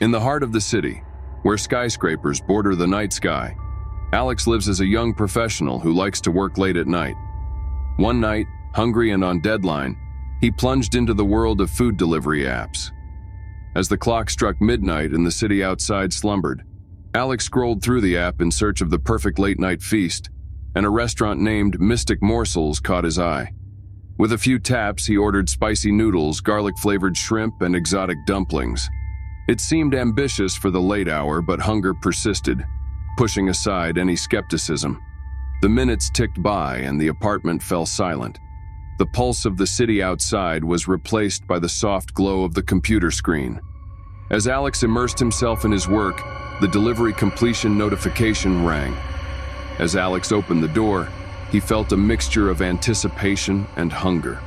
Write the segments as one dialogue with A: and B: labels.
A: In the heart of the city, where skyscrapers border the night sky, Alex lives as a young professional who likes to work late at night. One night, hungry and on deadline, he plunged into the world of food delivery apps. As the clock struck midnight and the city outside slumbered, Alex scrolled through the app in search of the perfect late-night feast, and a restaurant named Mystic Morsels caught his eye. With a few taps, he ordered spicy noodles, garlic-flavored shrimp, and exotic dumplings. It seemed ambitious for the late hour, but hunger persisted, pushing aside any skepticism. The minutes ticked by and the apartment fell silent. The pulse of the city outside was replaced by the soft glow of the computer screen. As Alex immersed himself in his work, the delivery completion notification rang. As Alex opened the door, he felt a mixture of anticipation and hunger.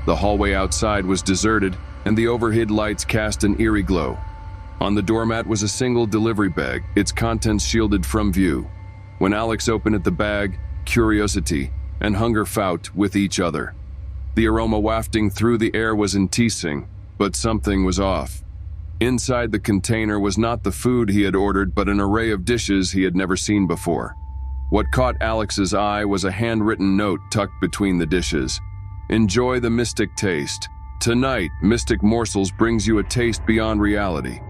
A: The hallway outside was deserted, and the overhead lights cast an eerie glow. On the doormat was a single delivery bag, its contents shielded from view. When Alex opened the bag, curiosity and hunger fought with each other. The aroma wafting through the air was enticing, but something was off. Inside the container was not the food he had ordered, but an array of dishes he had never seen before. What caught Alex's eye was a handwritten note tucked between the dishes. "Enjoy the mystic taste. Tonight, Mystic Morsels brings you a taste beyond reality."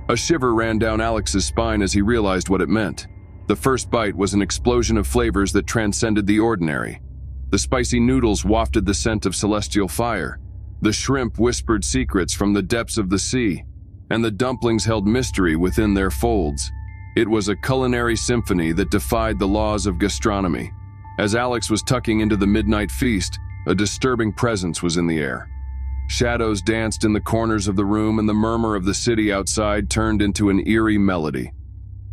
A: A shiver ran down Alex's spine as he realized what it meant. The first bite was an explosion of flavors that transcended the ordinary. The spicy noodles wafted the scent of celestial fire. The shrimp whispered secrets from the depths of the sea, and the dumplings held mystery within their folds. It was a culinary symphony that defied the laws of gastronomy. As Alex was tucking into the midnight feast, a disturbing presence was in the air. Shadows danced in the corners of the room, and the murmur of the city outside turned into an eerie melody.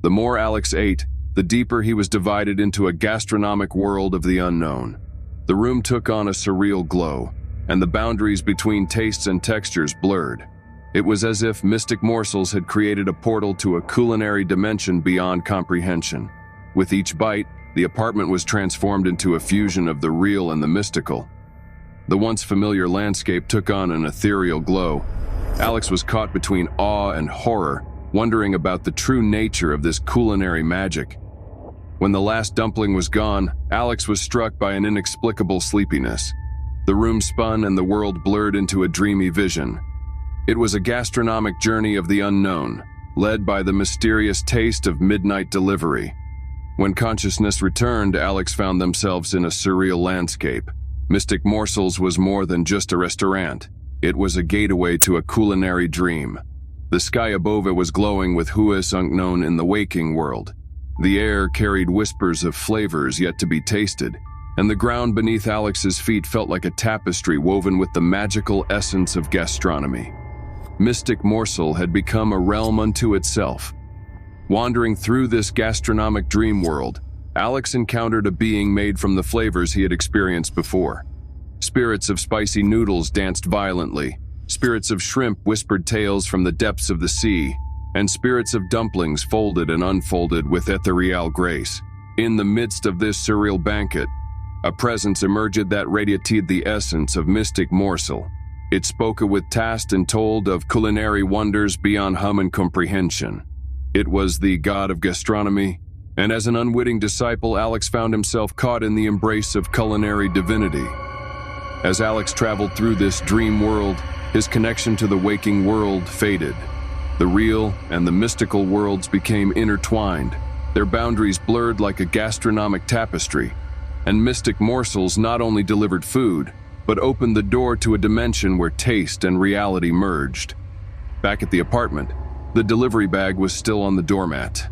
A: The more Alex ate, the deeper he was divided into a gastronomic world of the unknown. The room took on a surreal glow, and the boundaries between tastes and textures blurred. It was as if Mystic Morsels had created a portal to a culinary dimension beyond comprehension. With each bite, the apartment was transformed into a fusion of the real and the mystical. The once familiar landscape took on an ethereal glow. Alex was caught between awe and horror, wondering about the true nature of this culinary magic. When the last dumpling was gone, Alex was struck by an inexplicable sleepiness. The room spun and the world blurred into a dreamy vision. It was a gastronomic journey of the unknown, led by the mysterious taste of midnight delivery. When consciousness returned, Alex found themselves in a surreal landscape. Mystic Morsels was more than just a restaurant. It was a gateway to a culinary dream. The sky above it was glowing with hues unknown in the waking world. The air carried whispers of flavors yet to be tasted, and the ground beneath Alex's feet felt like a tapestry woven with the magical essence of gastronomy. Mystic Morsel had become a realm unto itself. Wandering through this gastronomic dream world, Alex encountered a being made from the flavors he had experienced before. Spirits of spicy noodles danced violently, spirits of shrimp whispered tales from the depths of the sea, and spirits of dumplings folded and unfolded with ethereal grace. In the midst of this surreal banquet, a presence emerged that radiated the essence of Mystic Morsel. It spoke with taste and told of culinary wonders beyond human comprehension. It was the god of gastronomy, and as an unwitting disciple, Alex found himself caught in the embrace of culinary divinity. As Alex traveled through this dream world, his connection to the waking world faded. The real and the mystical worlds became intertwined, their boundaries blurred like a gastronomic tapestry, and Mystic Morsels not only delivered food, but opened the door to a dimension where taste and reality merged. Back at the apartment, the delivery bag was still on the doormat.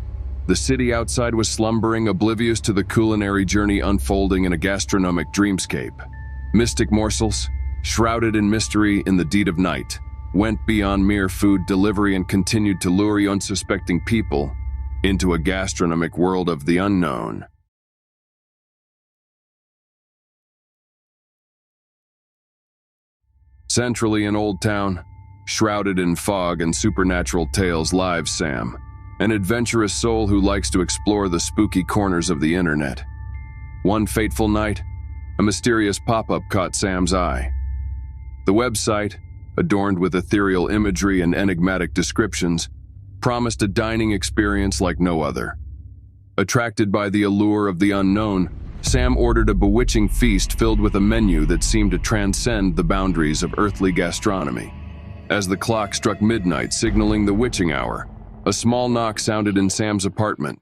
A: The city outside was slumbering, oblivious to the culinary journey unfolding in a gastronomic dreamscape. Mystic Morsels, shrouded in mystery in the deed of night, went beyond mere food delivery and continued to lure unsuspecting people into a gastronomic world of the unknown. Centrally in Old Town, shrouded in fog and supernatural tales, lives Sam, an adventurous soul who likes to explore the spooky corners of the internet. One fateful night, a mysterious pop-up caught Sam's eye. The website, adorned with ethereal imagery and enigmatic descriptions, promised a dining experience like no other. Attracted by the allure of the unknown, Sam ordered a bewitching feast filled with a menu that seemed to transcend the boundaries of earthly gastronomy. As the clock struck midnight, signaling the witching hour, a small knock sounded in Sam's apartment.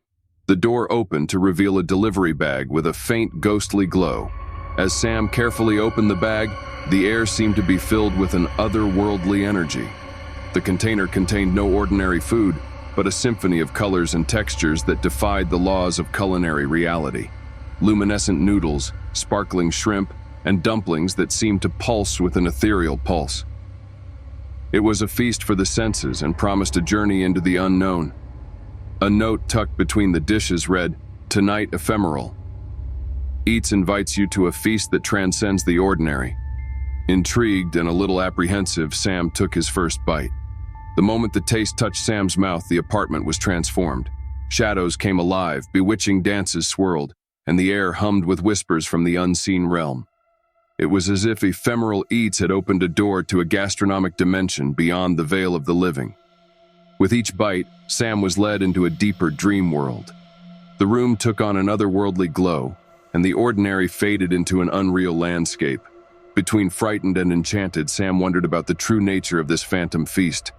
A: The door opened to reveal a delivery bag with a faint, ghostly glow. As Sam carefully opened the bag, the air seemed to be filled with an otherworldly energy. The container contained no ordinary food, but a symphony of colors and textures that defied the laws of culinary reality. Luminescent noodles, sparkling shrimp, and dumplings that seemed to pulse with an ethereal pulse. It was a feast for the senses and promised a journey into the unknown. A note tucked between the dishes read, "Tonight ephemeral. Eats invites you to a feast that transcends the ordinary." Intrigued and a little apprehensive, Sam took his first bite. The moment the taste touched Sam's mouth, the apartment was transformed. Shadows came alive, bewitching dances swirled, and the air hummed with whispers from the unseen realm. It was as if ephemeral eats had opened a door to a gastronomic dimension beyond the veil of the living. With each bite, Sam was led into a deeper dream world. The room took on an otherworldly glow, and the ordinary faded into an unreal landscape. Between frightened and enchanted, Sam wondered about the true nature of this phantom feast.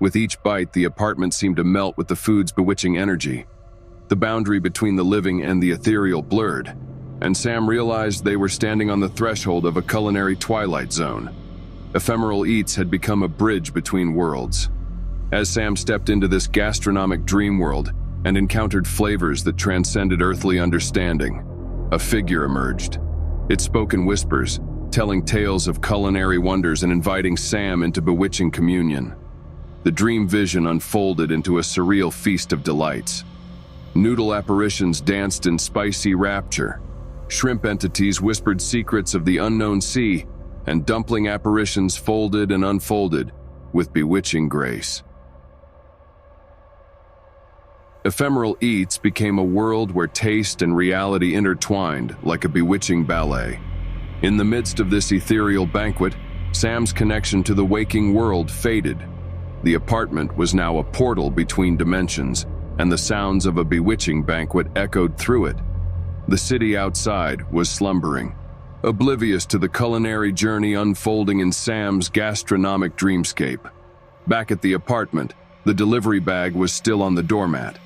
A: With each bite, the apartment seemed to melt with the food's bewitching energy. The boundary between the living and the ethereal blurred, and Sam realized they were standing on the threshold of a culinary twilight zone. Ephemeral eats had become a bridge between worlds. As Sam stepped into this gastronomic dream world and encountered flavors that transcended earthly understanding, a figure emerged. It spoke in whispers, telling tales of culinary wonders and inviting Sam into bewitching communion. The dream vision unfolded into a surreal feast of delights. Noodle apparitions danced in spicy rapture. Shrimp entities whispered secrets of the unknown sea, and dumpling apparitions folded and unfolded with bewitching grace. Ephemeral eats became a world where taste and reality intertwined like a bewitching ballet. In the midst of this ethereal banquet, Sam's connection to the waking world faded. The apartment was now a portal between dimensions, and the sounds of a bewitching banquet echoed through it. The city outside was slumbering, oblivious to the culinary journey unfolding in Sam's gastronomic dreamscape. Back at the apartment, the delivery bag was still on the doormat.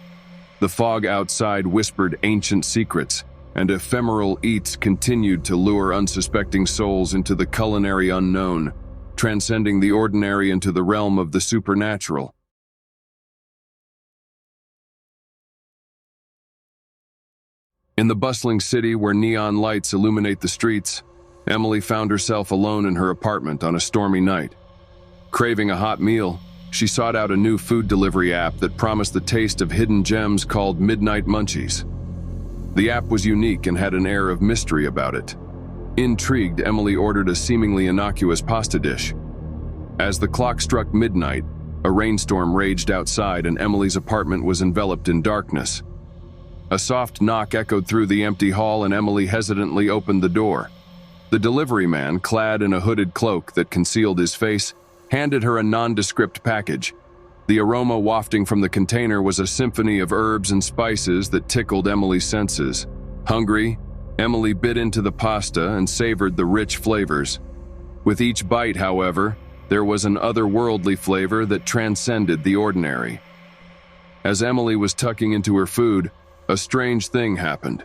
A: The fog outside whispered ancient secrets, and ephemeral eats continued to lure unsuspecting souls into the culinary unknown, transcending the ordinary into the realm of the supernatural. In the bustling city where neon lights illuminate the streets, Emily found herself alone in her apartment on a stormy night. Craving a hot meal, she sought out a new food delivery app that promised the taste of hidden gems called Midnight Munchies. The app was unique and had an air of mystery about it. Intrigued, Emily ordered a seemingly innocuous pasta dish. As the clock struck midnight, a rainstorm raged outside and Emily's apartment was enveloped in darkness. A soft knock echoed through the empty hall and Emily hesitantly opened the door. The delivery man, clad in a hooded cloak that concealed his face, handed her a nondescript package. The aroma wafting from the container was a symphony of herbs and spices that tickled Emily's senses. Hungry, Emily bit into the pasta and savored the rich flavors. With each bite, however, there was an otherworldly flavor that transcended the ordinary. As Emily was tucking into her food, a strange thing happened.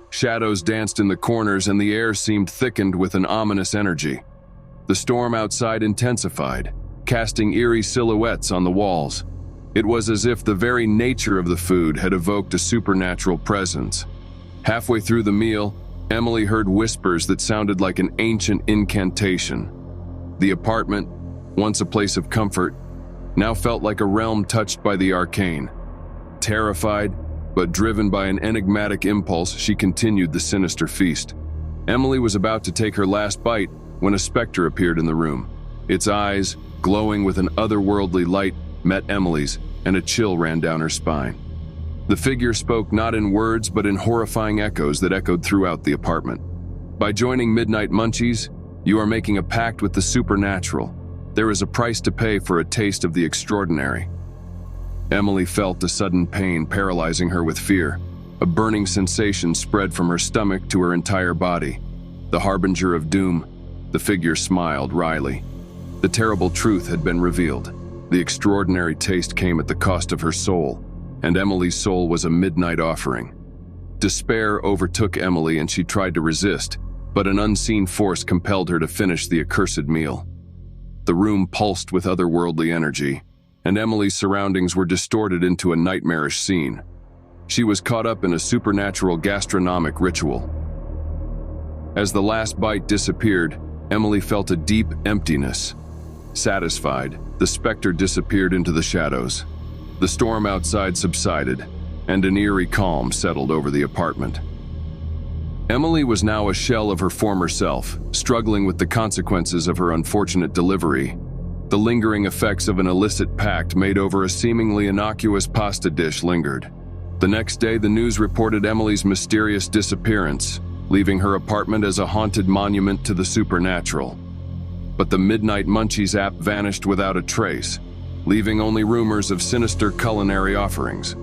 A: Shadows danced in the corners and the air seemed thickened with an ominous energy. The storm outside intensified, casting eerie silhouettes on the walls. It was as if the very nature of the food had evoked a supernatural presence. Halfway through the meal, Emily heard whispers that sounded like an ancient incantation. The apartment, once a place of comfort, now felt like a realm touched by the arcane. Terrified, but driven by an enigmatic impulse, she continued the sinister feast. Emily was about to take her last bite when a specter appeared in the room. Its eyes, glowing with an otherworldly light, met Emily's, and a chill ran down her spine. The figure spoke not in words but in horrifying echoes that echoed throughout the apartment. By joining Midnight Munchies, you are making a pact with the supernatural. There is a price to pay for a taste of the extraordinary. Emily felt a sudden pain paralyzing her with fear. A burning sensation spread from her stomach to her entire body. The harbinger of doom, the figure smiled wryly. The terrible truth had been revealed. The extraordinary taste came at the cost of her soul, and Emily's soul was a midnight offering. Despair overtook Emily and she tried to resist, but an unseen force compelled her to finish the accursed meal. The room pulsed with otherworldly energy, and Emily's surroundings were distorted into a nightmarish scene. She was caught up in a supernatural gastronomic ritual. As the last bite disappeared, Emily felt a deep emptiness. Satisfied, the specter disappeared into the shadows. The storm outside subsided, and an eerie calm settled over the apartment. Emily was now a shell of her former self, struggling with the consequences of her unfortunate delivery. The lingering effects of an illicit pact made over a seemingly innocuous pasta dish lingered. The next day, the news reported Emily's mysterious disappearance, leaving her apartment as a haunted monument to the supernatural. But the Midnight Munchies app vanished without a trace, leaving only rumors of sinister culinary offerings.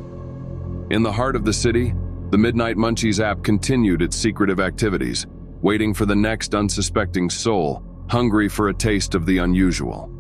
A: In the heart of the city, the Midnight Munchies app continued its secretive activities, waiting for the next unsuspecting soul, hungry for a taste of the unusual.